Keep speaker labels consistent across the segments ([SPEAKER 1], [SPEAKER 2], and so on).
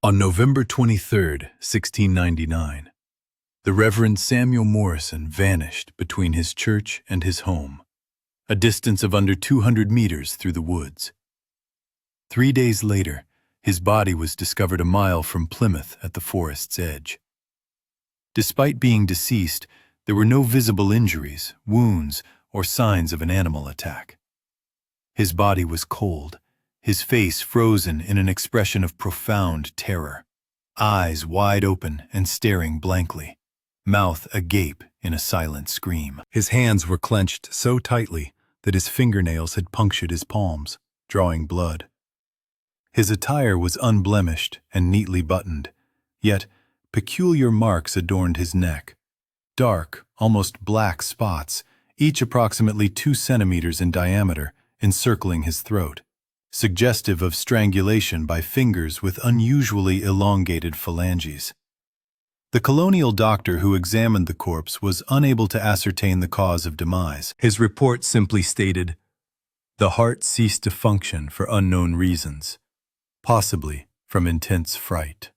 [SPEAKER 1] On November 23, 1699, the Reverend Samuel Morrison vanished between his church and his home, a distance of under 200 meters through the woods. 3 days later, his body was discovered a mile from Plymouth at the forest's edge. Despite being deceased, there were no visible injuries, wounds, or signs of an animal attack. His body was cold, his face frozen in an expression of profound terror, eyes wide open and staring blankly, mouth agape in a silent scream. His hands were clenched so tightly that his fingernails had punctured his palms, drawing blood. His attire was unblemished and neatly buttoned, yet peculiar marks adorned his neck, dark, almost black spots, each approximately 2 centimeters in diameter, encircling his throat, suggestive of strangulation by fingers with unusually elongated phalanges. The colonial doctor who examined the corpse was unable to ascertain the cause of demise. His report simply stated, "The heart ceased to function for unknown reasons, possibly from intense fright."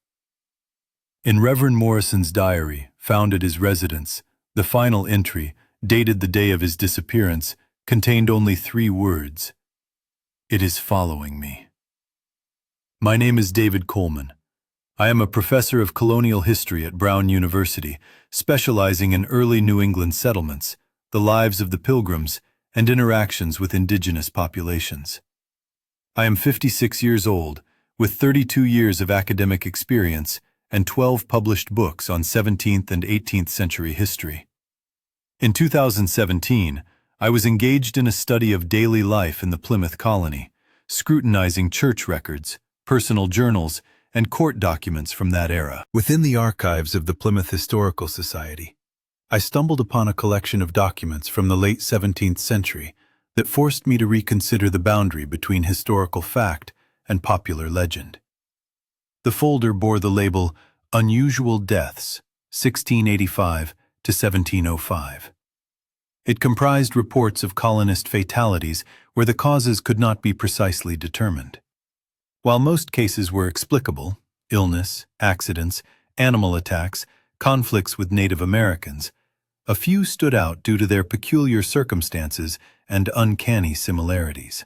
[SPEAKER 1] In Reverend Morrison's diary, found at his residence, the final entry, dated the day of his disappearance, contained only 3 words: "It is following me." My name is David Coleman. I am a professor of colonial history at Brown University, specializing in early New England settlements, the lives of the Pilgrims, and interactions with indigenous populations. I am 56 years old, with 32 years of academic experience and 12 published books on 17th and 18th century history. In 2017, I was engaged in a study of daily life in the Plymouth colony, scrutinizing church records, personal journals, and court documents from that era. Within the archives of the Plymouth Historical Society, I stumbled upon a collection of documents from the late 17th century that forced me to reconsider the boundary between historical fact and popular legend. The folder bore the label Unusual Deaths, 1685 to 1705. It comprised reports of colonist fatalities where the causes could not be precisely determined. While most cases were explicable, illness, accidents, animal attacks, conflicts with Native Americans, a few stood out due to their peculiar circumstances and uncanny similarities.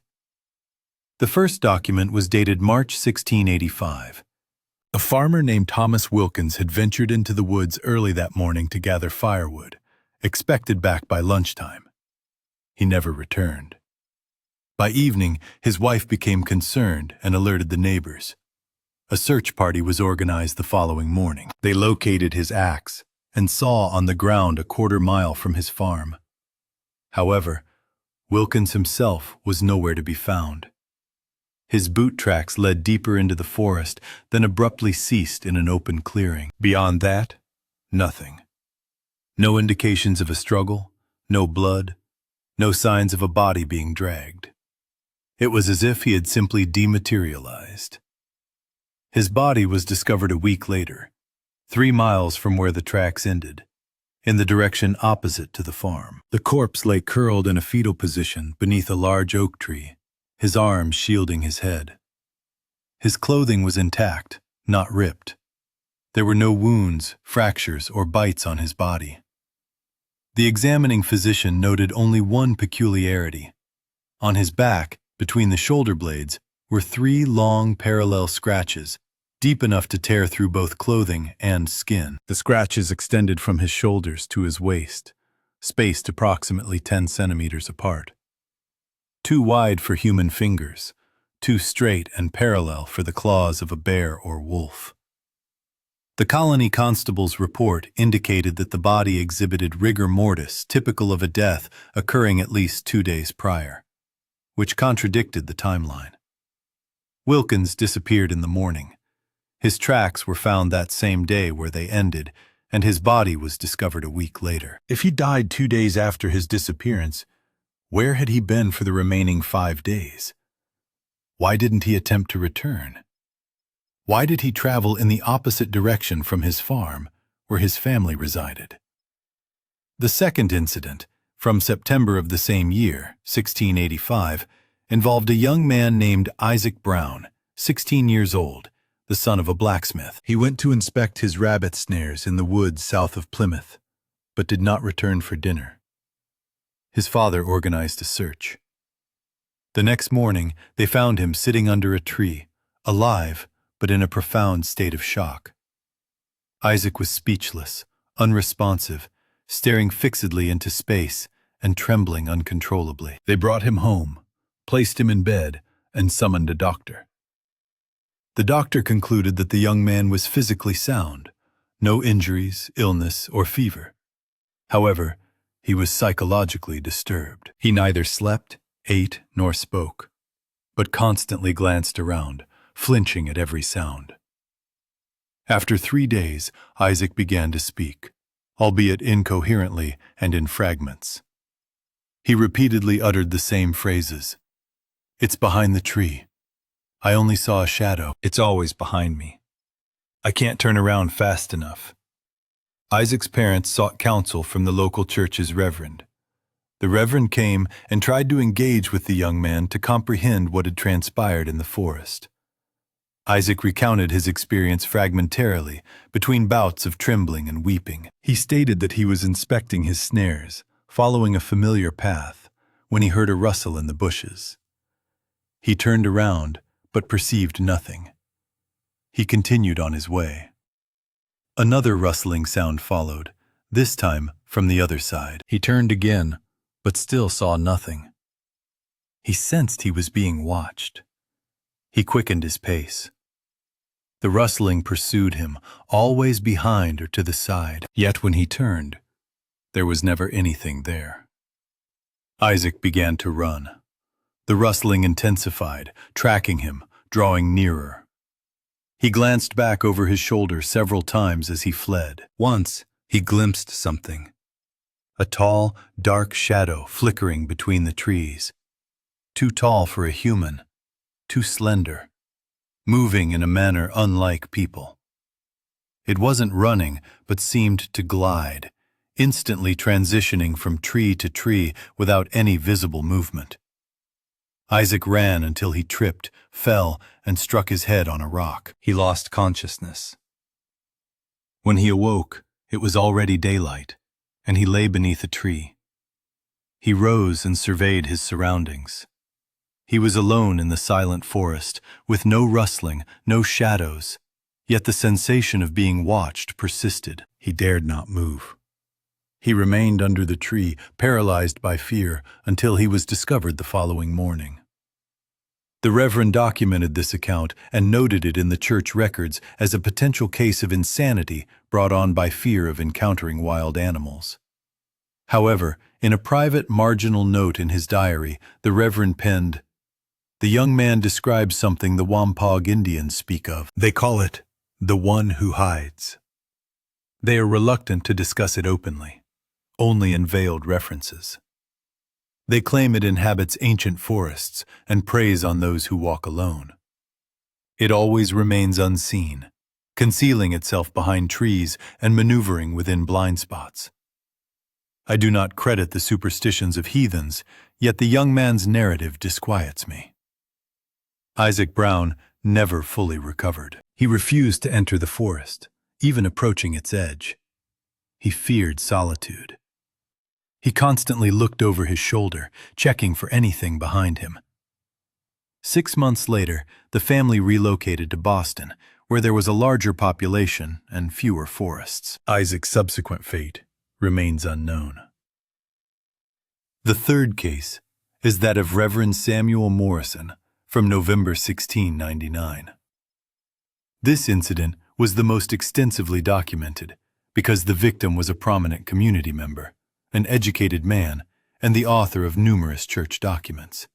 [SPEAKER 1] The first document was dated March 1685. A farmer named Thomas Wilkins had ventured into the woods early that morning to gather firewood, expected back by lunchtime. He never returned. By evening, his wife became concerned and alerted the neighbors. A search party was organized the following morning. They located his axe and saw on the ground a quarter-mile from his farm. However, Wilkins himself was nowhere to be found. His boot tracks led deeper into the forest, then abruptly ceased in an open clearing. Beyond that, nothing. No indications of a struggle, no blood, no signs of a body being dragged. It was as if he had simply dematerialized. His body was discovered a week later, 3 miles from where the tracks ended, in the direction opposite to the farm. The corpse lay curled in a fetal position beneath a large oak tree, his arms shielding his head. His clothing was intact, not ripped. There were no wounds, fractures, or bites on his body. The examining physician noted only one peculiarity. On his back, between the shoulder blades, were 3 long parallel scratches, deep enough to tear through both clothing and skin. The scratches extended from his shoulders to his waist, spaced approximately 10 centimeters apart. Too wide for human fingers, too straight and parallel for the claws of a bear or wolf. The colony constable's report indicated that the body exhibited rigor mortis typical of a death occurring at least 2 days prior, which contradicted the timeline. Wilkins disappeared in the morning. His tracks were found that same day where they ended, and his body was discovered a week later. If he died 2 days after his disappearance, where had he been for the remaining 5 days? Why didn't he attempt to return? Why did he travel in the opposite direction from his farm, where his family resided? The second incident, from September of the same year, 1685, involved a young man named Isaac Brown, 16 years old, the son of a blacksmith. He went to inspect his rabbit snares in the woods south of Plymouth, but did not return for dinner. His father organized a search. The next morning, they found him sitting under a tree, alive, but in a profound state of shock. Isaac was speechless, unresponsive, staring fixedly into space and trembling uncontrollably. They brought him home, placed him in bed, and summoned a doctor. The doctor concluded that the young man was physically sound, no injuries, illness, or fever. However, he was psychologically disturbed. He neither slept, ate, nor spoke, but constantly glanced around, flinching at every sound. After 3 days, Isaac began to speak, albeit incoherently and in fragments. He repeatedly uttered the same phrases. "It's behind the tree. I only saw a shadow. It's always behind me. I can't turn around fast enough." Isaac's parents sought counsel from the local church's reverend. The reverend came and tried to engage with the young man to comprehend what had transpired in the forest. Isaac recounted his experience fragmentarily, between bouts of trembling and weeping. He stated that he was inspecting his snares, following a familiar path, when he heard a rustle in the bushes. He turned around, but perceived nothing. He continued on his way. Another rustling sound followed, this time from the other side. He turned again, but still saw nothing. He sensed he was being watched. He quickened his pace. The rustling pursued him, always behind or to the side. Yet when he turned, there was never anything there. Isaac began to run. The rustling intensified, tracking him, drawing nearer. He glanced back over his shoulder several times as he fled. Once, he glimpsed something. A tall, dark shadow flickering between the trees. Too tall for a human, too slender, moving in a manner unlike people. It wasn't running, but seemed to glide, instantly transitioning from tree to tree without any visible movement. Isaac ran until he tripped, fell, and struck his head on a rock. He lost consciousness. When he awoke, it was already daylight, and he lay beneath a tree. He rose and surveyed his surroundings. He was alone in the silent forest, with no rustling, no shadows, yet the sensation of being watched persisted. He dared not move. He remained under the tree, paralyzed by fear, until he was discovered the following morning. The Reverend documented this account and noted it in the church records as a potential case of insanity brought on by fear of encountering wild animals. However, in a private marginal note in his diary, the Reverend penned, "The young man describes something the Wampanoag Indians speak of. They call it the one who hides. They are reluctant to discuss it openly, only in veiled references. They claim it inhabits ancient forests and preys on those who walk alone. It always remains unseen, concealing itself behind trees and maneuvering within blind spots. I do not credit the superstitions of heathens, yet the young man's narrative disquiets me." Isaac Brown never fully recovered. He refused to enter the forest, even approaching its edge. He feared solitude. He constantly looked over his shoulder, checking for anything behind him. 6 months later, the family relocated to Boston, where there was a larger population and fewer forests. Isaac's subsequent fate remains unknown. The third case is that of Reverend Samuel Morrison from November 1699. This incident was the most extensively documented because the victim was a prominent community member, an educated man, and the author of numerous church documents.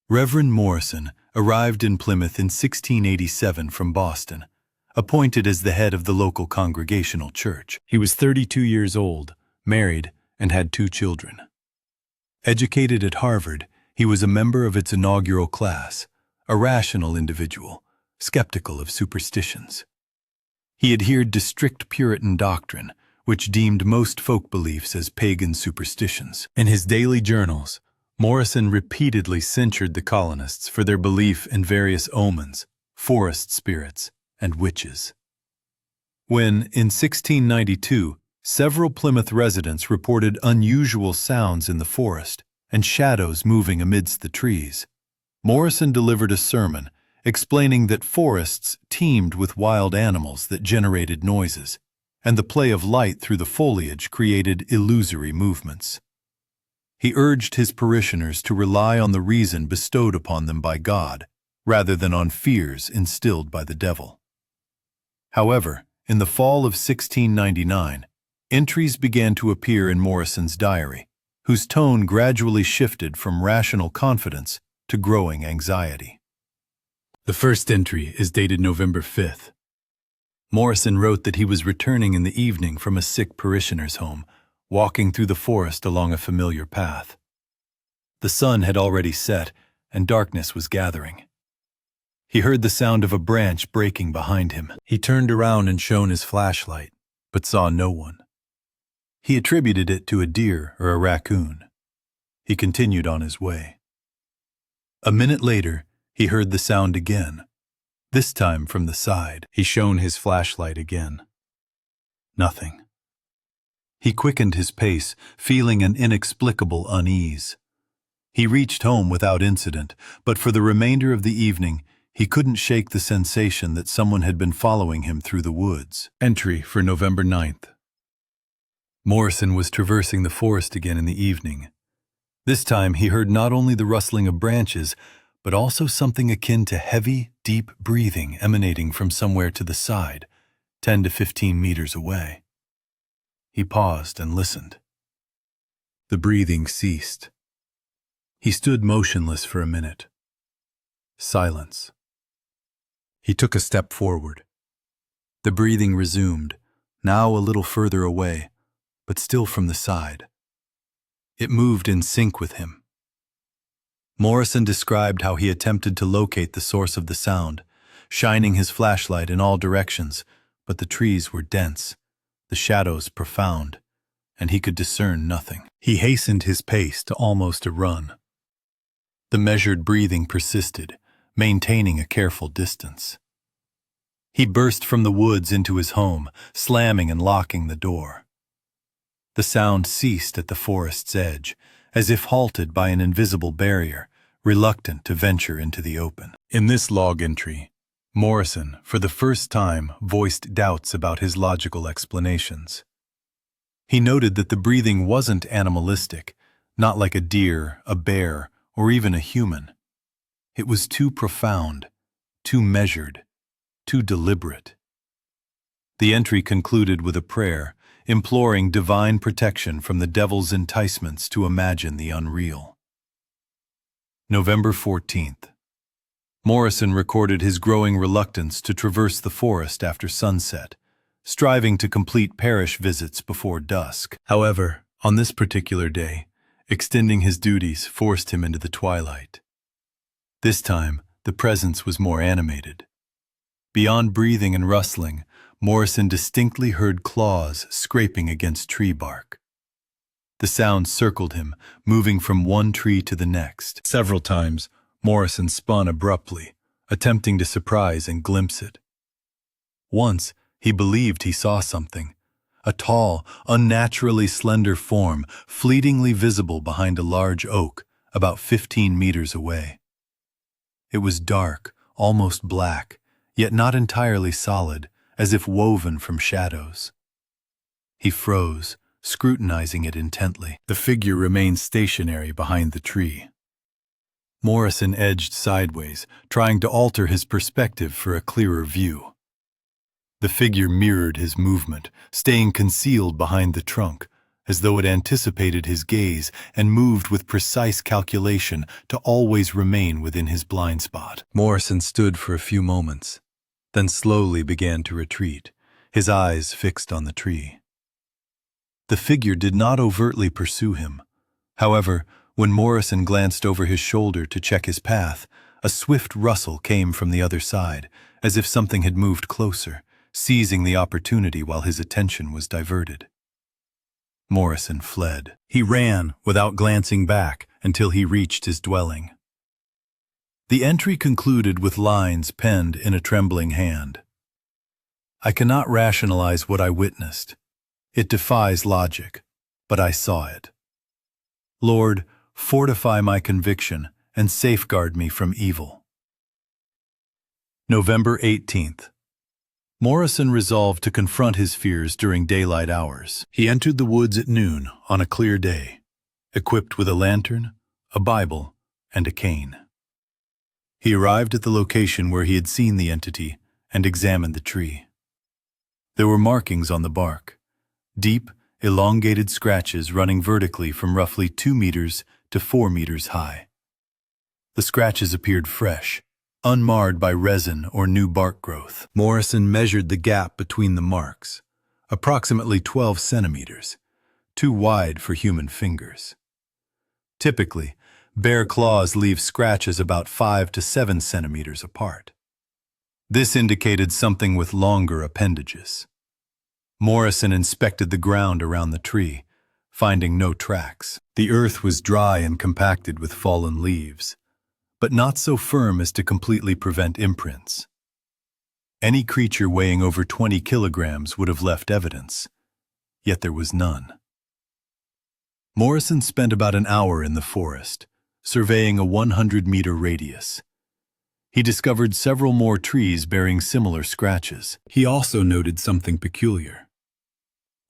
[SPEAKER 1] Reverend Morrison arrived in Plymouth in 1687 from Boston, appointed as the head of the local Congregational Church. He was 32 years old, married, and had 2 children. Educated at Harvard, he was a member of its inaugural class, a rational individual, skeptical of superstitions. He adhered to strict Puritan doctrine, which deemed most folk beliefs as pagan superstitions. In his daily journals, Morrison repeatedly censured the colonists for their belief in various omens, forest spirits, and witches. When, in 1692, several Plymouth residents reported unusual sounds in the forest and shadows moving amidst the trees, Morrison delivered a sermon explaining that forests teemed with wild animals that generated noises, and the play of light through the foliage created illusory movements. He urged his parishioners to rely on the reason bestowed upon them by God, rather than on fears instilled by the devil. However, in the fall of 1699, entries began to appear in Morrison's diary, whose tone gradually shifted from rational confidence to growing anxiety. The first entry is dated November 5th. Morrison wrote that he was returning in the evening from a sick parishioner's home, walking through the forest along a familiar path. The sun had already set, and darkness was gathering. He heard the sound of a branch breaking behind him. He turned around and shone his flashlight, but saw no one. He attributed it to a deer or a raccoon. He continued on his way. A minute later, he heard the sound again, this time from the side. He shone his flashlight again. Nothing. He quickened his pace, feeling an inexplicable unease. He reached home without incident, but for the remainder of the evening, he couldn't shake the sensation that someone had been following him through the woods. Entry for November 9th. Morrison was traversing the forest again in the evening. This time he heard not only the rustling of branches, but also something akin to heavy, deep breathing emanating from somewhere to the side, 10 to 15 meters away. He paused and listened. The breathing ceased. He stood motionless for a minute. Silence. He took a step forward. The breathing resumed, now a little further away, but still from the side. It moved in sync with him. Morrison described how he attempted to locate the source of the sound, shining his flashlight in all directions, but the trees were dense, the shadows profound, and he could discern nothing. He hastened his pace to almost a run. The measured breathing persisted, maintaining a careful distance. He burst from the woods into his home, slamming and locking the door. The sound ceased at the forest's edge, as if halted by an invisible barrier, reluctant to venture into the open. In this log entry, Morrison, for the first time, voiced doubts about his logical explanations. He noted that the breathing wasn't animalistic, not like a deer, a bear, or even a human. It was too profound, too measured, too deliberate. The entry concluded with a prayer, imploring divine protection from the devil's enticements to imagine the unreal. November 14th. Morrison recorded his growing reluctance to traverse the forest after sunset, striving to complete parish visits before dusk. However, on this particular day, extending his duties forced him into the twilight. This time, the presence was more animated. Beyond breathing and rustling, Morrison distinctly heard claws scraping against tree bark. The sound circled him, moving from one tree to the next. Several times, Morrison spun abruptly, attempting to surprise and glimpse it. Once, he believed he saw something, a tall, unnaturally slender form fleetingly visible behind a large oak about 15 meters away. It was dark, almost black, yet not entirely solid, as if woven from shadows. He froze, scrutinizing it intently. The figure remained stationary behind the tree. Morrison edged sideways, trying to alter his perspective for a clearer view. The figure mirrored his movement, staying concealed behind the trunk, as though it anticipated his gaze and moved with precise calculation to always remain within his blind spot. Morrison stood for a few moments, then slowly began to retreat, his eyes fixed on the tree. The figure did not overtly pursue him. However, when Morrison glanced over his shoulder to check his path, a swift rustle came from the other side, as if something had moved closer, seizing the opportunity while his attention was diverted. Morrison fled. He ran without glancing back until he reached his dwelling. The entry concluded with lines penned in a trembling hand. I cannot rationalize what I witnessed. It defies logic, but I saw it. Lord, fortify my conviction and safeguard me from evil. November 18th. Morrison resolved to confront his fears during daylight hours. He entered the woods at noon on a clear day, equipped with a lantern, a Bible, and a cane. He arrived at the location where he had seen the entity and examined the tree. There were markings on the bark, deep, elongated scratches running vertically from roughly 2 meters to 4 meters high. The scratches appeared fresh, unmarred by resin or new bark growth. Morrison measured the gap between the marks, approximately 12 centimeters, too wide for human fingers. Typically, bare claws leave scratches about 5 to 7 centimeters apart. This indicated something with longer appendages. Morrison inspected the ground around the tree, finding no tracks. The earth was dry and compacted with fallen leaves, but not so firm as to completely prevent imprints. Any creature weighing over 20 kilograms would have left evidence, yet there was none. Morrison spent about an hour in the forest, surveying a 100-meter radius. He discovered several more trees bearing similar scratches. He also noted something peculiar.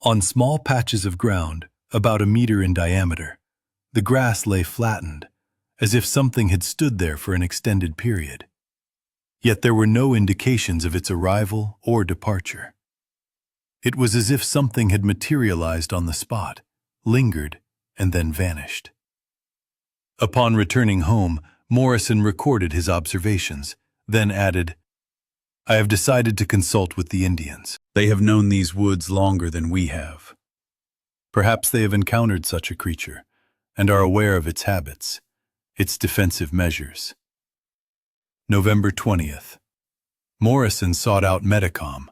[SPEAKER 1] On small patches of ground, about 1 meter in diameter, the grass lay flattened, as if something had stood there for an extended period. Yet there were no indications of its arrival or departure. It was as if something had materialized on the spot, lingered, and then vanished. Upon returning home, Morrison recorded his observations, then added, "I have decided to consult with the Indians. They have known these woods longer than we have. Perhaps they have encountered such a creature and are aware of its habits, its defensive measures." November 20th. Morrison sought out Metacom,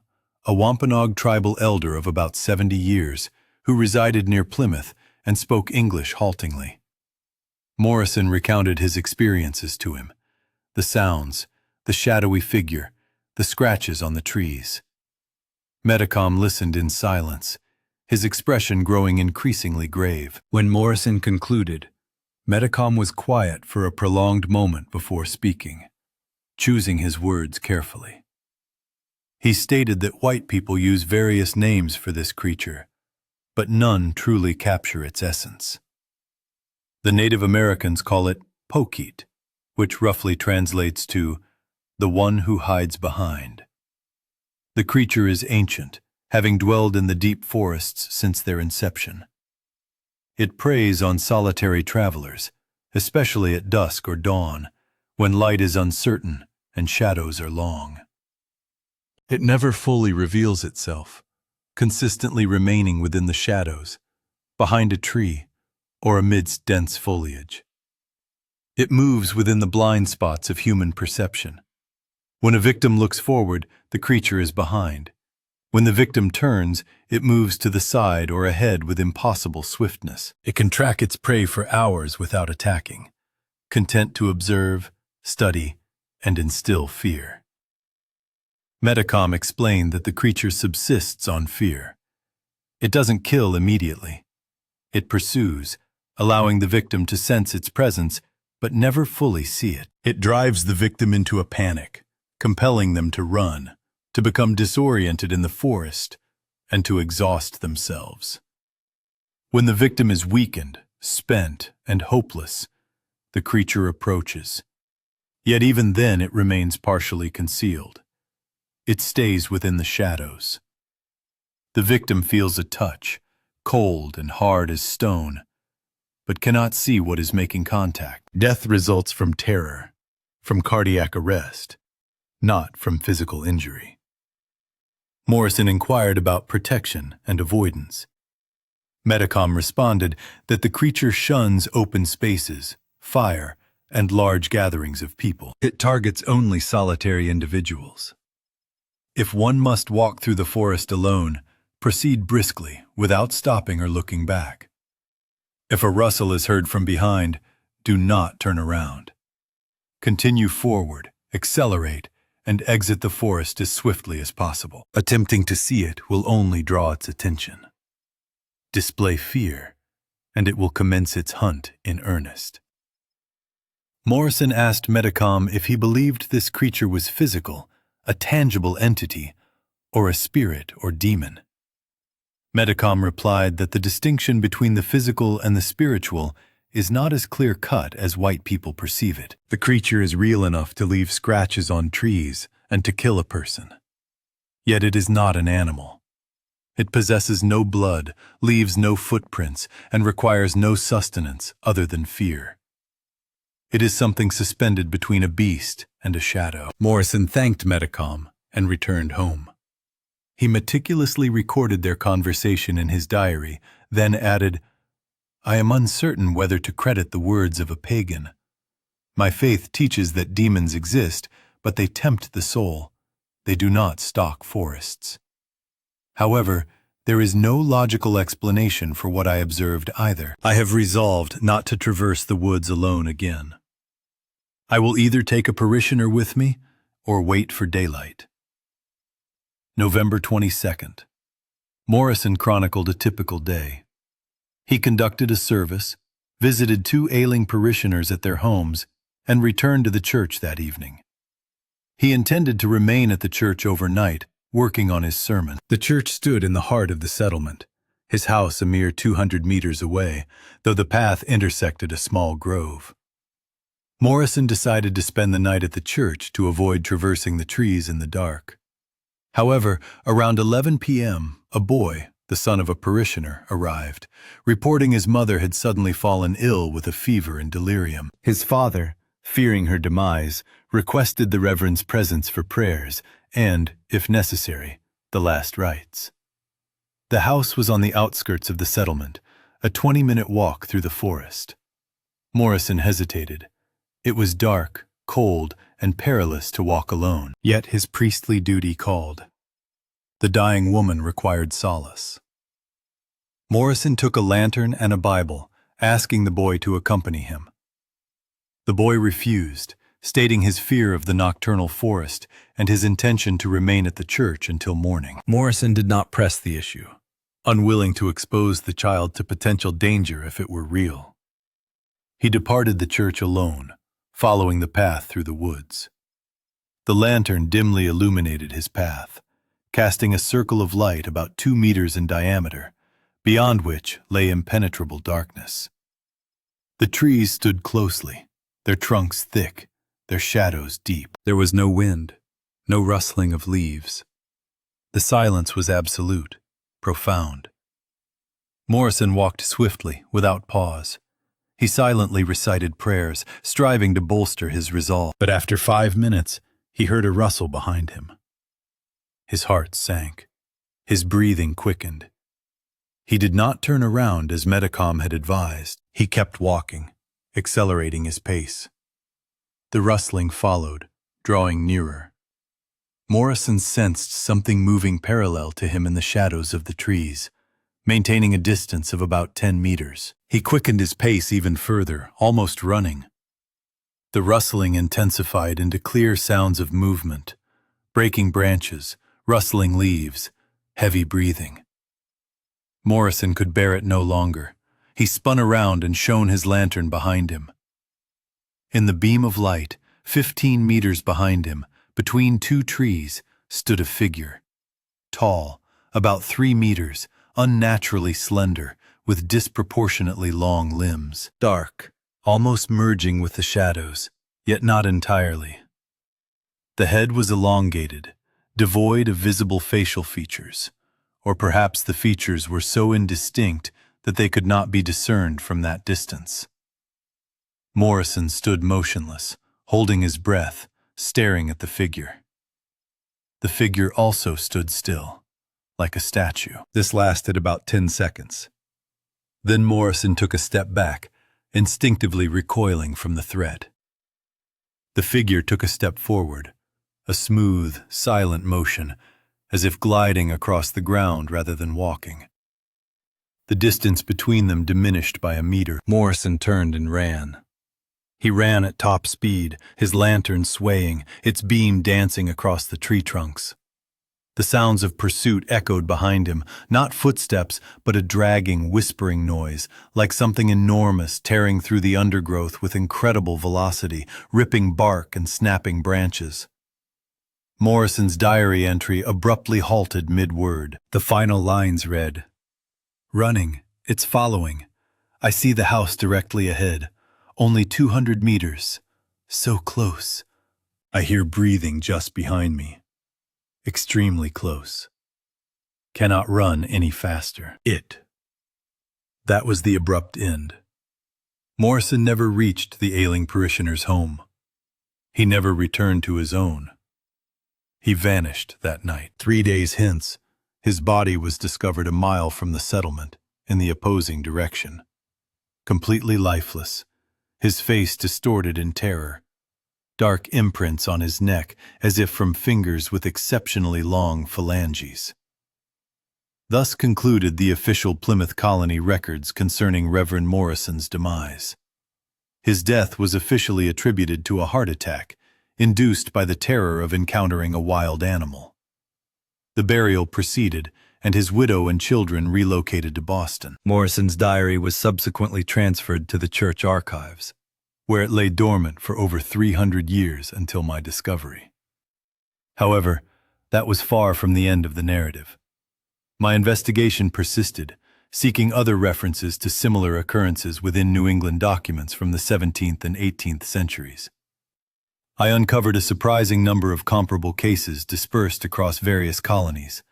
[SPEAKER 1] a Wampanoag tribal elder of about 70 years who resided near Plymouth and spoke English haltingly. Morrison recounted his experiences to him, the sounds, the shadowy figure, the scratches on the trees. Metacom listened in silence, his expression growing increasingly grave. When Morrison concluded, Metacom was quiet for a prolonged moment before speaking, choosing his words carefully. He stated that white people use various names for this creature, but none truly capture its essence. The Native Americans call it Pokeet, which roughly translates to the one who hides behind. The creature is ancient, having dwelled in the deep forests since their inception. It preys on solitary travelers, especially at dusk or dawn, when light is uncertain and shadows are long. It never fully reveals itself, consistently remaining within the shadows, behind a tree, or amidst dense foliage. It moves within the blind spots of human perception. When a victim looks forward, the creature is behind. When the victim turns, it moves to the side or ahead with impossible swiftness. It can track its prey for hours without attacking, content to observe, study, and instill fear. Metacom explained that the creature subsists on fear. It doesn't kill immediately. It pursues, allowing the victim to sense its presence but never fully see it. It drives the victim into a panic, compelling them to run, to become disoriented in the forest, and to exhaust themselves. When the victim is weakened, spent, and hopeless, the creature approaches. Yet even then it remains partially concealed. It stays within the shadows. The victim feels a touch, cold and hard as stone, but cannot see what is making contact. Death results from terror, from cardiac arrest, not from physical injury. Morrison inquired about protection and avoidance. Metacom responded that the creature shuns open spaces, fire, and large gatherings of people. It targets only solitary individuals. If one must walk through the forest alone, proceed briskly, without stopping or looking back. If a rustle is heard from behind, do not turn around. Continue forward, accelerate, and exit the forest as swiftly as possible. Attempting to see it will only draw its attention. Display fear, and it will commence its hunt in earnest. Morrison asked Metacom if he believed this creature was physical, a tangible entity, or a spirit or demon. Metacom replied that the distinction between the physical and the spiritual is not as clear-cut as white people perceive it. The creature is real enough to leave scratches on trees and to kill a person. Yet it is not an animal. It possesses no blood, leaves no footprints, and requires no sustenance other than fear. It is something suspended between a beast and a shadow. Morrison thanked Metacom and returned home. He meticulously recorded their conversation in his diary, then added, "I am uncertain whether to credit the words of a pagan. My faith teaches that demons exist, but they tempt the soul. They do not stalk forests. However, there is no logical explanation for what I observed either. I have resolved not to traverse the woods alone again. I will either take a parishioner with me or wait for daylight." November 22nd. Morrison chronicled a typical day. He conducted a service, visited 2 ailing parishioners at their homes, and returned to the church that evening. He intended to remain at the church overnight, working on his sermon. The church stood in the heart of the settlement, his house a mere 200 meters away, though the path intersected a small grove. Morrison decided to spend the night at the church to avoid traversing the trees in the dark. However, around 11 p.m., a boy, the son of a parishioner, arrived, reporting his mother had suddenly fallen ill with a fever and delirium. His father, fearing her demise, requested the Reverend's presence for prayers and, if necessary, the last rites. The house was on the outskirts of the settlement, a 20-minute walk through the forest. Morrison hesitated. It was dark, cold, and perilous to walk alone, yet his priestly duty called. The dying woman required solace. Morrison took a lantern and a Bible, asking the boy to accompany him. The boy refused, stating his fear of the nocturnal forest and his intention to remain at the church until morning. Morrison did not press the issue, unwilling to expose the child to potential danger if it were real. He departed the church alone, following the path through the woods. The lantern dimly illuminated his path, casting a circle of light about 2 meters in diameter, beyond which lay impenetrable darkness. The trees stood closely, their trunks thick, their shadows deep. There was no wind, no rustling of leaves. The silence was absolute, profound. Morrison walked swiftly, without pause. He silently recited prayers, striving to bolster his resolve. But after 5 minutes, he heard a rustle behind him. His heart sank. His breathing quickened. He did not turn around as Metacom had advised. He kept walking, accelerating his pace. The rustling followed, drawing nearer. Morrison sensed something moving parallel to him in the shadows of the trees, maintaining a distance of about 10 meters. He quickened his pace even further, almost running. The rustling intensified into clear sounds of movement, breaking branches, rustling leaves, heavy breathing. Morrison could bear it no longer. He spun around and shone his lantern behind him. In the beam of light, 15 meters behind him, between 2 trees, stood a figure. Tall, about 3 meters, unnaturally slender, with disproportionately long limbs. Dark, almost merging with the shadows, yet not entirely. The head was elongated, devoid of visible facial features, or perhaps the features were so indistinct that they could not be discerned from that distance. Morrison stood motionless, holding his breath, staring at the figure. The figure also stood still, like a statue. This lasted about 10 seconds. Then Morrison took a step back, instinctively recoiling from the threat. The figure took a step forward, a smooth, silent motion, as if gliding across the ground rather than walking. The distance between them diminished by a meter. Morrison turned and ran. He ran at top speed, his lantern swaying, its beam dancing across the tree trunks. The sounds of pursuit echoed behind him, not footsteps, but a dragging, whispering noise, like something enormous tearing through the undergrowth with incredible velocity, ripping bark and snapping branches. Morrison's diary entry abruptly halted mid-word. The final lines read, "Running, it's following. I see the house directly ahead. Only 200 meters. So close. I hear breathing just behind me. Extremely close. Cannot run any faster. It." That was the abrupt end. Morrison never reached the ailing parishioner's home. He never returned to his own. He vanished that night. 3 days hence, his body was discovered a mile from the settlement, in the opposing direction. Completely lifeless, his face distorted in terror. Dark imprints on his neck, as if from fingers with exceptionally long phalanges. Thus concluded the official Plymouth colony records concerning Reverend Morrison's demise. His death was officially attributed to a heart attack, induced by the terror of encountering a wild animal. The burial proceeded, and his widow and children relocated to Boston. Morrison's diary was subsequently transferred to the church archives, where it lay dormant for over 300 years until my discovery. However, that was far from the end of the narrative. My investigation persisted, seeking other references to similar occurrences within New England documents from the 17th and 18th centuries. I uncovered a surprising number of comparable cases dispersed across various colonies: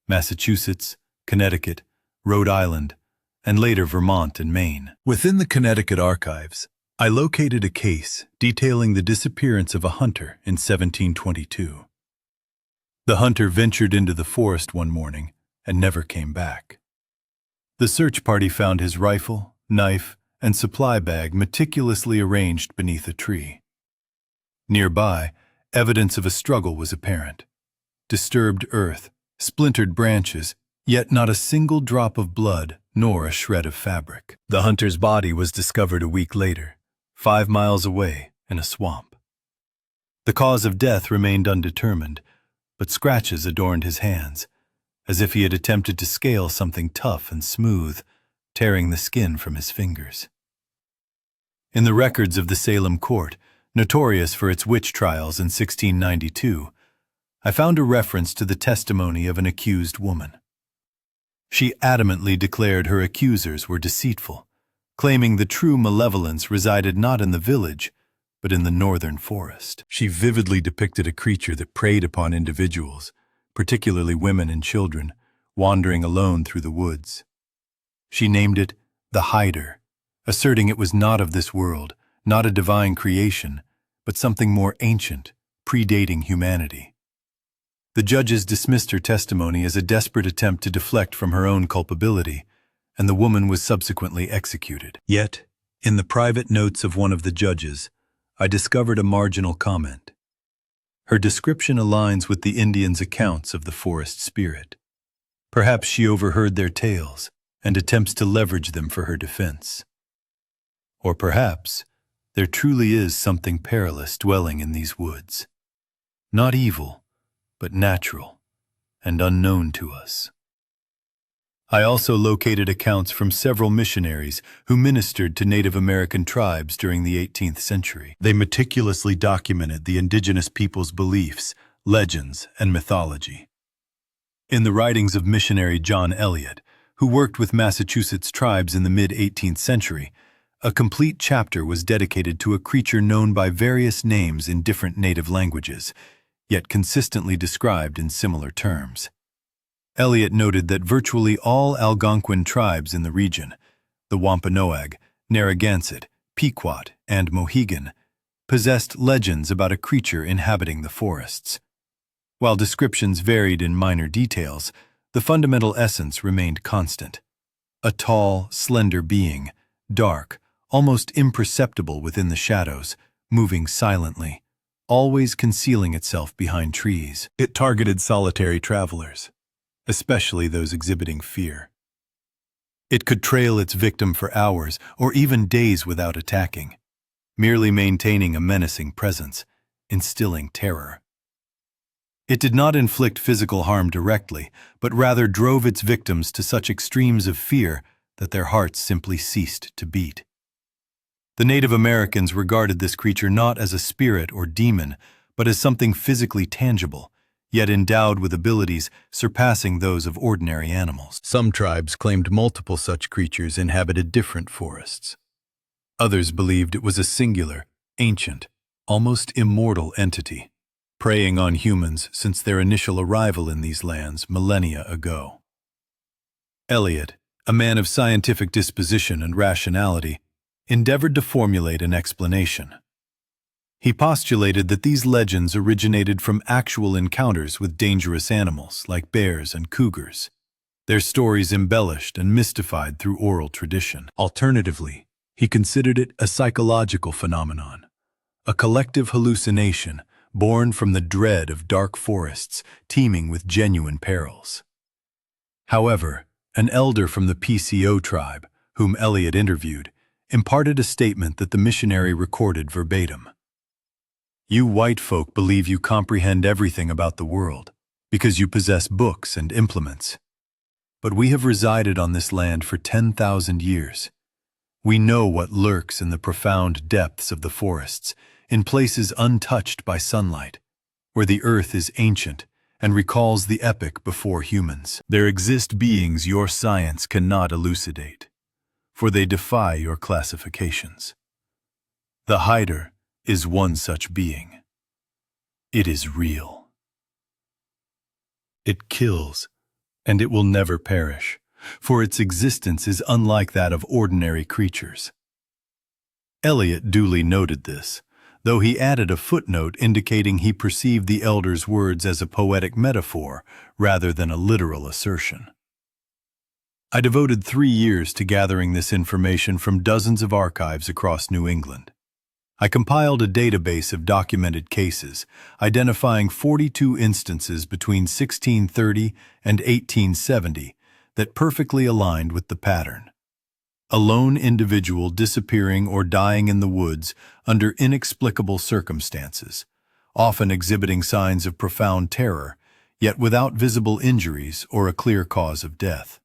[SPEAKER 1] Massachusetts, Connecticut, Rhode Island, and later Vermont and Maine. Within the Connecticut archives, I located a case detailing the disappearance of a hunter in 1722. The hunter ventured into the forest one morning and never came back. The search party found his rifle, knife, and supply bag meticulously arranged beneath a tree. Nearby, evidence of a struggle was apparent. Disturbed earth, splintered branches, yet not a single drop of blood nor a shred of fabric. The hunter's body was discovered a week later, 5 miles away in a swamp. The cause of death remained undetermined, but scratches adorned his hands, as if he had attempted to scale something tough and smooth, tearing the skin from his fingers. In the records of the Salem court, notorious for its witch trials in 1692, I found a reference to the testimony of an accused woman. She adamantly declared her accusers were deceitful, claiming the true malevolence resided not in the village, but in the northern forest. She vividly depicted a creature that preyed upon individuals, particularly women and children, wandering alone through the woods. She named it the Hider, asserting it was not of this world, not a divine creation, but something more ancient, predating humanity. The judges dismissed her testimony as a desperate attempt to deflect from her own culpability, and the woman was subsequently executed. Yet, in the private notes of one of the judges, I discovered a marginal comment. Her description aligns with the Indians' accounts of the forest spirit. Perhaps she overheard their tales and attempts to leverage them for her defense. Or perhaps there truly is something perilous dwelling in these woods. Not evil, but natural and unknown to us. I also located accounts from several missionaries who ministered to Native American tribes during the 18th century. They meticulously documented the indigenous people's beliefs, legends, and mythology. In the writings of missionary John Eliot, who worked with Massachusetts tribes in the mid-18th century, a complete chapter was dedicated to a creature known by various names in different native languages, yet consistently described in similar terms. Eliot noted that virtually all Algonquin tribes in the region, the Wampanoag, Narragansett, Pequot, and Mohegan, possessed legends about a creature inhabiting the forests. While descriptions varied in minor details, the fundamental essence remained constant. A tall, slender being, dark, almost imperceptible within the shadows, moving silently, always concealing itself behind trees. It targeted solitary travelers, especially those exhibiting fear. It could trail its victim for hours or even days without attacking, merely maintaining a menacing presence, instilling terror. It did not inflict physical harm directly, but rather drove its victims to such extremes of fear that their hearts simply ceased to beat. The Native Americans regarded this creature not as a spirit or demon, but as something physically tangible, yet endowed with abilities surpassing those of ordinary animals. Some tribes claimed multiple such creatures inhabited different forests. Others believed it was a singular, ancient, almost immortal entity, preying on humans since their initial arrival in these lands millennia ago. Eliot, a man of scientific disposition and rationality, endeavored to formulate an explanation. He postulated that these legends originated from actual encounters with dangerous animals like bears and cougars, their stories embellished and mystified through oral tradition. Alternatively, he considered it a psychological phenomenon, a collective hallucination born from the dread of dark forests teeming with genuine perils. However, an elder from the PCO tribe, whom Eliot interviewed, imparted a statement that the missionary recorded verbatim. "You white folk believe you comprehend everything about the world, because you possess books and implements. But we have resided on this land for 10,000 years. We know what lurks in the profound depths of the forests, in places untouched by sunlight, where the earth is ancient and recalls the epoch before humans. There exist beings your science cannot elucidate, for they defy your classifications. The hider is one such being. It is real. It kills, and it will never perish, for its existence is unlike that of ordinary creatures." Eliot duly noted this, though he added a footnote indicating he perceived the elder's words as a poetic metaphor rather than a literal assertion. I devoted 3 years to gathering this information from dozens of archives across New England. I compiled a database of documented cases, identifying 42 instances between 1630 and 1870 that perfectly aligned with the pattern. A lone individual disappearing or dying in the woods under inexplicable circumstances, often exhibiting signs of profound terror, yet without visible injuries or a clear cause of death.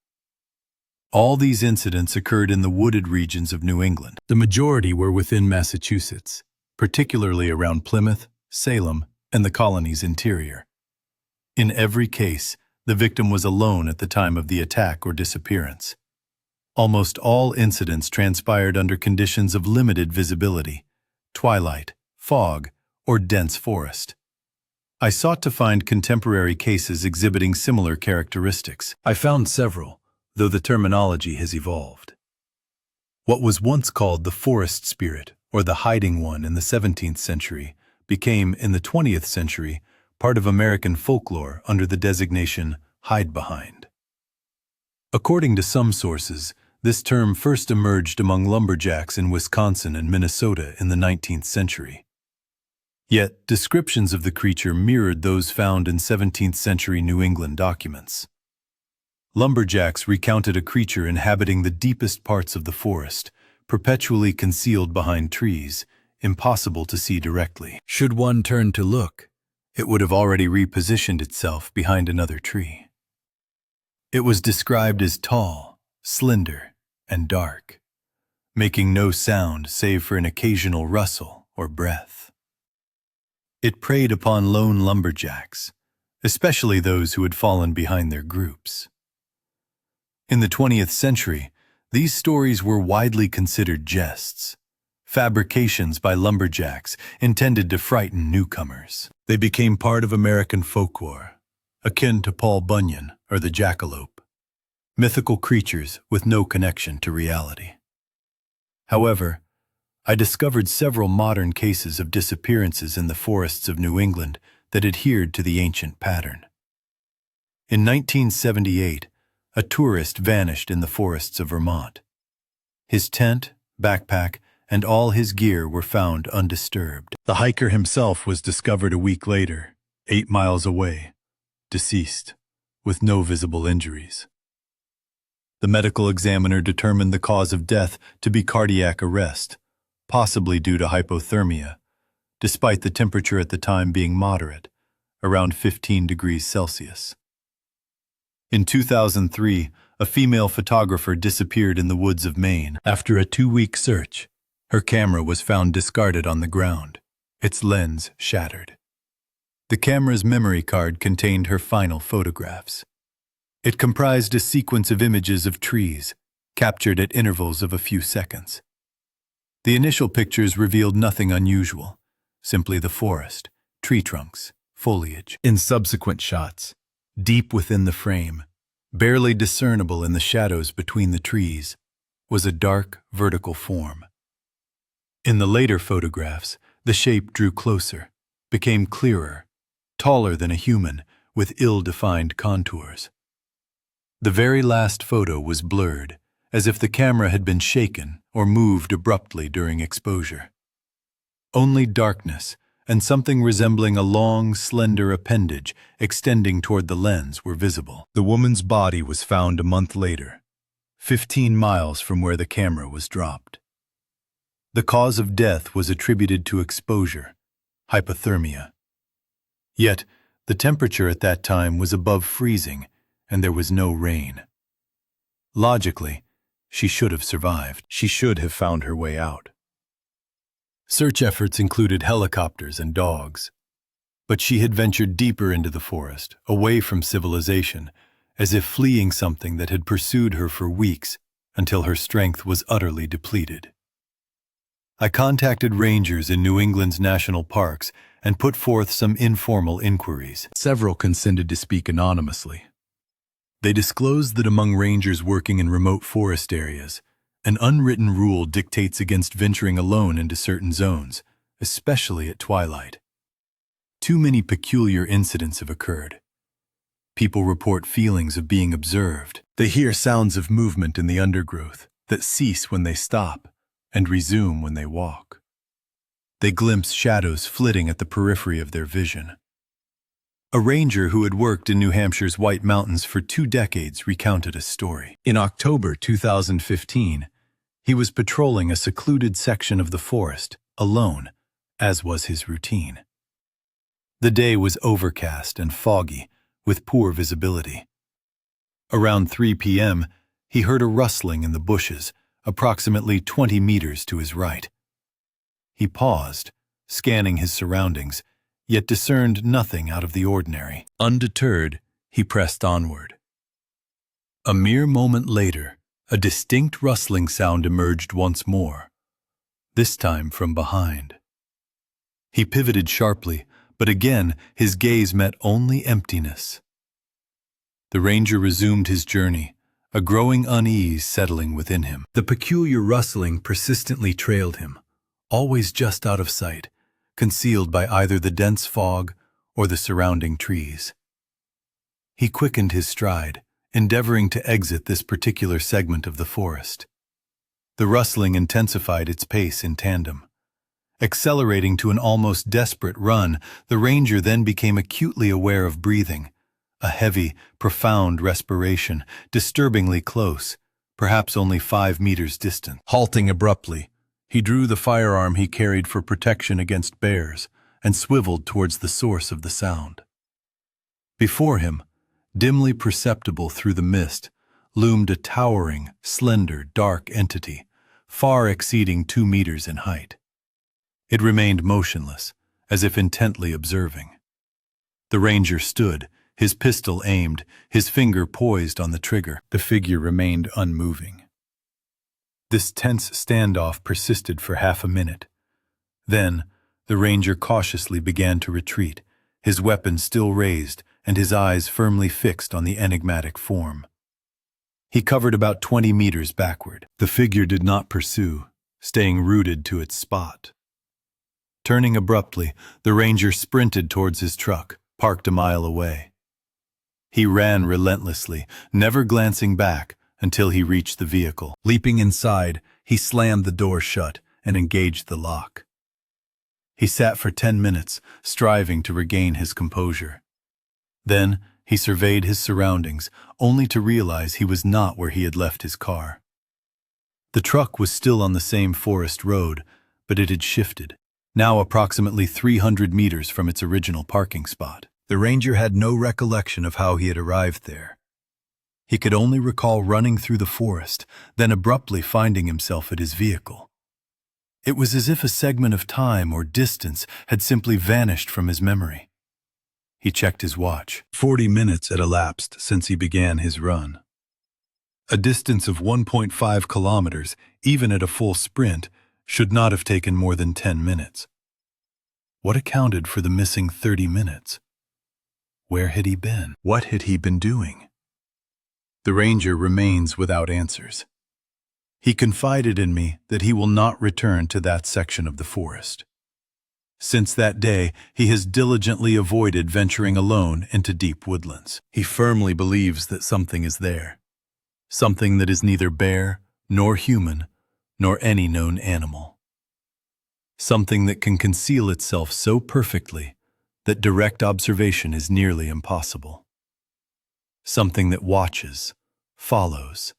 [SPEAKER 1] All these incidents occurred in the wooded regions of New England. The majority were within Massachusetts, particularly around Plymouth, Salem, and the colony's interior. In every case, the victim was alone at the time of the attack or disappearance. Almost all incidents transpired under conditions of limited visibility, twilight, fog, or dense forest. I sought to find contemporary cases exhibiting similar characteristics. I found several, though the terminology has evolved. What was once called the forest spirit, or the hiding one in the 17th century, became, in the 20th century, part of American folklore under the designation Hidebehind. According to some sources, this term first emerged among lumberjacks in Wisconsin and Minnesota in the 19th century. Yet, descriptions of the creature mirrored those found in 17th century New England documents. Lumberjacks recounted a creature inhabiting the deepest parts of the forest, perpetually concealed behind trees, impossible to see directly. Should one turn to look, it would have already repositioned itself behind another tree. It was described as tall, slender, and dark, making no sound save for an occasional rustle or breath. It preyed upon lone lumberjacks, especially those who had fallen behind their groups. In the 20th century, these stories were widely considered jests, fabrications by lumberjacks intended to frighten newcomers. They became part of American folklore, akin to Paul Bunyan or the jackalope, mythical creatures with no connection to reality. However, I discovered several modern cases of disappearances in the forests of New England that adhered to the ancient pattern. In 1978, a tourist vanished in the forests of Vermont. His tent, backpack, and all his gear were found undisturbed. The hiker himself was discovered a week later, 8 miles away, deceased, with no visible injuries. The medical examiner determined the cause of death to be cardiac arrest, possibly due to hypothermia, despite the temperature at the time being moderate, around 15 degrees Celsius. In 2003, a female photographer disappeared in the woods of Maine. After a 2-week search, her camera was found discarded on the ground, its lens shattered. The camera's memory card contained her final photographs. It comprised a sequence of images of trees, captured at intervals of a few seconds. The initial pictures revealed nothing unusual, simply the forest, tree trunks, foliage. In subsequent shots, deep within the frame, barely discernible in the shadows between the trees, was a dark, vertical form. In the later photographs, the shape drew closer, became clearer, taller than a human, with ill-defined contours. The very last photo was blurred, as if the camera had been shaken or moved abruptly during exposure. Only darkness and something resembling a long, slender appendage extending toward the lens were visible. The woman's body was found a month later, 15 miles from where the camera was dropped. The cause of death was attributed to exposure, hypothermia. Yet, the temperature at that time was above freezing, and there was no rain. Logically, she should have survived. She should have found her way out. Search efforts included helicopters and dogs. But she had ventured deeper into the forest, away from civilization, as if fleeing something that had pursued her for weeks until her strength was utterly depleted. I contacted rangers in New England's national parks and put forth some informal inquiries. Several consented to speak anonymously. They disclosed that among rangers working in remote forest areas, an unwritten rule dictates against venturing alone into certain zones, especially at twilight. Too many peculiar incidents have occurred. People report feelings of being observed. They hear sounds of movement in the undergrowth that cease when they stop and resume when they walk. They glimpse shadows flitting at the periphery of their vision. A ranger who had worked in New Hampshire's White Mountains for 2 decades recounted a story. In October 2015, he was patrolling a secluded section of the forest, alone, as was his routine. The day was overcast and foggy, with poor visibility. Around 3 p.m., he heard a rustling in the bushes, approximately 20 meters to his right. He paused, scanning his surroundings, yet discerned nothing out of the ordinary. Undeterred, he pressed onward. A mere moment later, a distinct rustling sound emerged once more, this time from behind. He pivoted sharply, but again his gaze met only emptiness. The ranger resumed his journey, a growing unease settling within him. The peculiar rustling persistently trailed him, always just out of sight, concealed by either the dense fog or the surrounding trees. He quickened his stride, endeavoring to exit this particular segment of the forest. The rustling intensified its pace in tandem. Accelerating to an almost desperate run, the ranger then became acutely aware of breathing, a heavy, profound respiration, disturbingly close, perhaps only 5 meters distant. Halting abruptly, he drew the firearm he carried for protection against bears and swiveled towards the source of the sound. Before him, dimly perceptible through the mist, loomed a towering, slender, dark entity, far exceeding 2 meters in height. It remained motionless, as if intently observing. The ranger stood, his pistol aimed, his finger poised on the trigger. The figure remained unmoving. This tense standoff persisted for half a minute. Then, the ranger cautiously began to retreat, his weapon still raised and his eyes firmly fixed on the enigmatic form. He covered about 20 meters backward. The figure did not pursue, staying rooted to its spot. Turning abruptly, the ranger sprinted towards his truck, parked a mile away. He ran relentlessly, never glancing back, until he reached the vehicle. Leaping inside, he slammed the door shut and engaged the lock. He sat for 10 minutes, striving to regain his composure. Then, he surveyed his surroundings, only to realize he was not where he had left his car. The truck was still on the same forest road, but it had shifted, now approximately 300 meters from its original parking spot. The ranger had no recollection of how he had arrived there. He could only recall running through the forest, then abruptly finding himself at his vehicle. It was as if a segment of time or distance had simply vanished from his memory. He checked his watch. 40 minutes had elapsed since he began his run. A distance of 1.5 kilometers, even at a full sprint, should not have taken more than 10 minutes. What accounted for the missing 30 minutes? Where had he been? What had he been doing? The ranger remains without answers. He confided in me that he will not return to that section of the forest. Since that day, he has diligently avoided venturing alone into deep woodlands. He firmly believes that something is there, something that is neither bear, nor human, nor any known animal. Something that can conceal itself so perfectly that direct observation is nearly impossible. Something that watches, follows,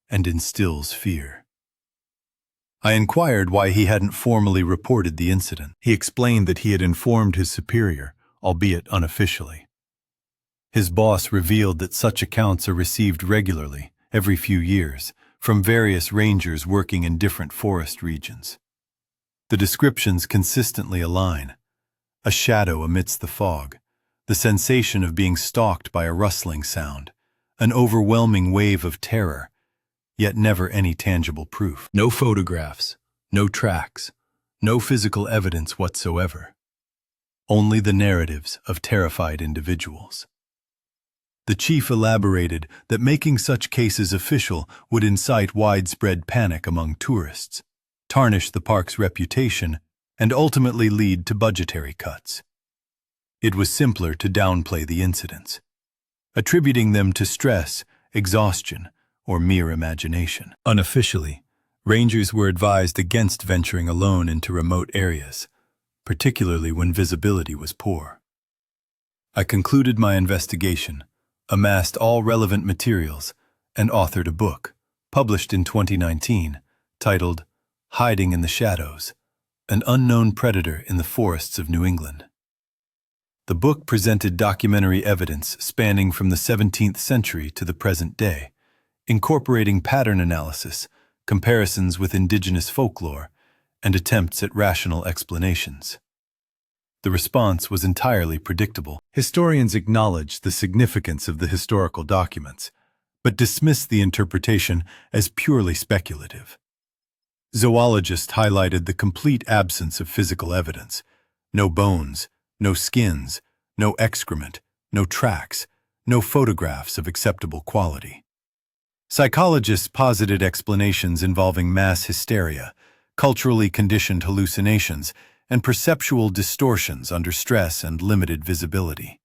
[SPEAKER 1] and instills fear. I inquired why he hadn't formally reported the incident. He explained that he had informed his superior, albeit unofficially. His boss revealed that such accounts are received regularly, every few years, from various rangers working in different forest regions. The descriptions consistently align: a shadow amidst the fog, the sensation of being stalked by a rustling sound, an overwhelming wave of terror, yet never any tangible proof. No photographs, no tracks, no physical evidence whatsoever. Only the narratives of terrified individuals. The chief elaborated that making such cases official would incite widespread panic among tourists, tarnish the park's reputation, and ultimately lead to budgetary cuts. It was simpler to downplay the incidents, attributing them to stress, exhaustion, or mere imagination. Unofficially, rangers were advised against venturing alone into remote areas, particularly when visibility was poor. I concluded my investigation, amassed all relevant materials, and authored a book, published in 2019, titled Hiding in the Shadows: An Unknown Predator in the Forests of New England. The book presented documentary evidence spanning from the 17th century to the present day, incorporating pattern analysis, comparisons with indigenous folklore, and attempts at rational explanations. The response was entirely predictable. Historians acknowledge the significance of the historical documents, but dismiss the interpretation as purely speculative. Zoologists highlighted the complete absence of physical evidence: no bones, no skins, no excrement, no tracks, no photographs of acceptable quality. Psychologists posited explanations involving mass hysteria, culturally conditioned hallucinations, and perceptual distortions under stress and limited visibility.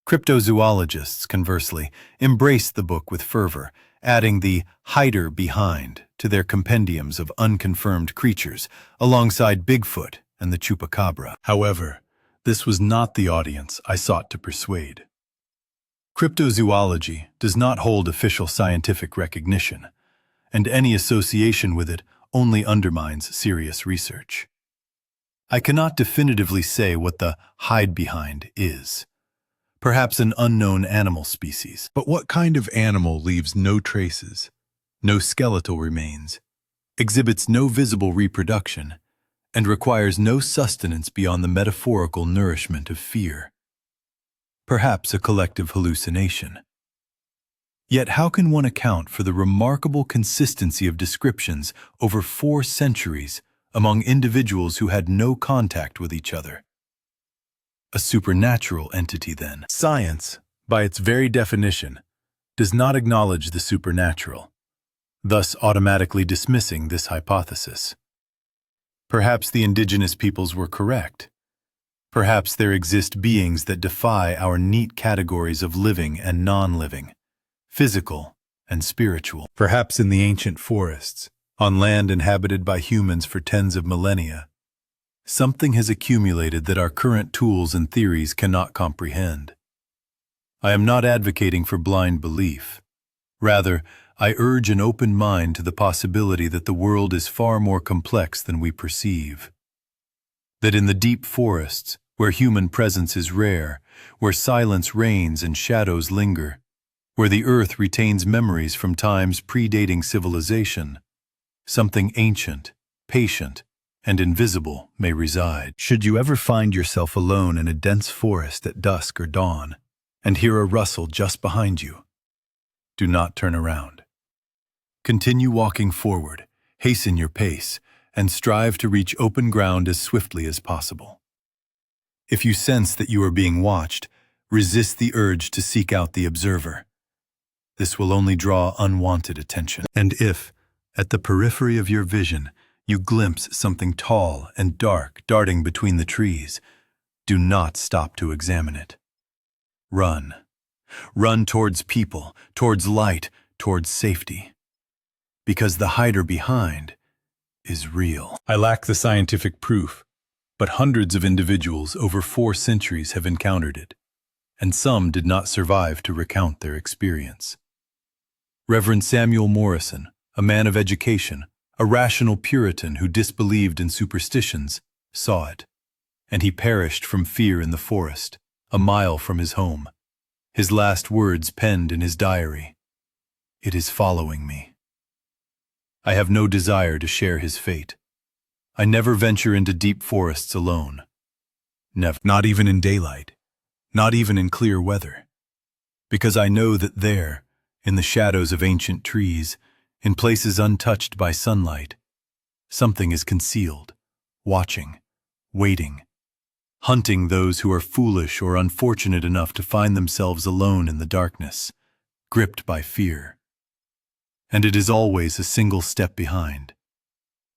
[SPEAKER 1] Cryptozoologists, conversely, embraced the book with fervor, adding the Hidebehind to their compendiums of unconfirmed creatures, alongside Bigfoot and the Chupacabra. However, this was not the audience I sought to persuade. Cryptozoology does not hold official scientific recognition, and any association with it only undermines serious research. I cannot definitively say what the Hidebehind is. Perhaps an unknown animal species. But what kind of animal leaves no traces, no skeletal remains, exhibits no visible reproduction, and requires no sustenance beyond the metaphorical nourishment of fear? Perhaps a collective hallucination. Yet how can one account for the remarkable consistency of descriptions over 4 centuries among individuals who had no contact with each other? A supernatural entity, then. Science, by its very definition, does not acknowledge the supernatural, thus automatically dismissing this hypothesis. Perhaps the indigenous peoples were correct. Perhaps there exist beings that defy our neat categories of living and non-living, physical and spiritual. Perhaps in the ancient forests, on land inhabited by humans for tens of millennia, something has accumulated that our current tools and theories cannot comprehend. I am not advocating for blind belief. Rather, I urge an open mind to the possibility that the world is far more complex than we perceive. That in the deep forests, where human presence is rare, where silence reigns and shadows linger, where the earth retains memories from times predating civilization, something ancient, patient, and invisible may reside. Should you ever find yourself alone in a dense forest at dusk or dawn, and hear a rustle just behind you, do not turn around. Continue walking forward, hasten your pace, and strive to reach open ground as swiftly as possible. If you sense that you are being watched, resist the urge to seek out the observer. This will only draw unwanted attention. And if, at the periphery of your vision, you glimpse something tall and dark darting between the trees, do not stop to examine it. Run. Run towards people, towards light, towards safety. Because the Hidebehind is real. I lack the scientific proof, but hundreds of individuals over 4 centuries have encountered it, and some did not survive to recount their experience. Reverend Samuel Morrison, a man of education, a rational Puritan who disbelieved in superstitions, saw it, and he perished from fear in the forest, a mile from his home. His last words penned in his diary, "It is following me." I have no desire to share his fate. I never venture into deep forests alone. Never. Not even in daylight. Not even in clear weather. Because I know that there, in the shadows of ancient trees, in places untouched by sunlight, something is concealed, watching, waiting, hunting those who are foolish or unfortunate enough to find themselves alone in the darkness, gripped by fear. And it is always a single step behind,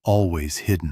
[SPEAKER 1] always hidden.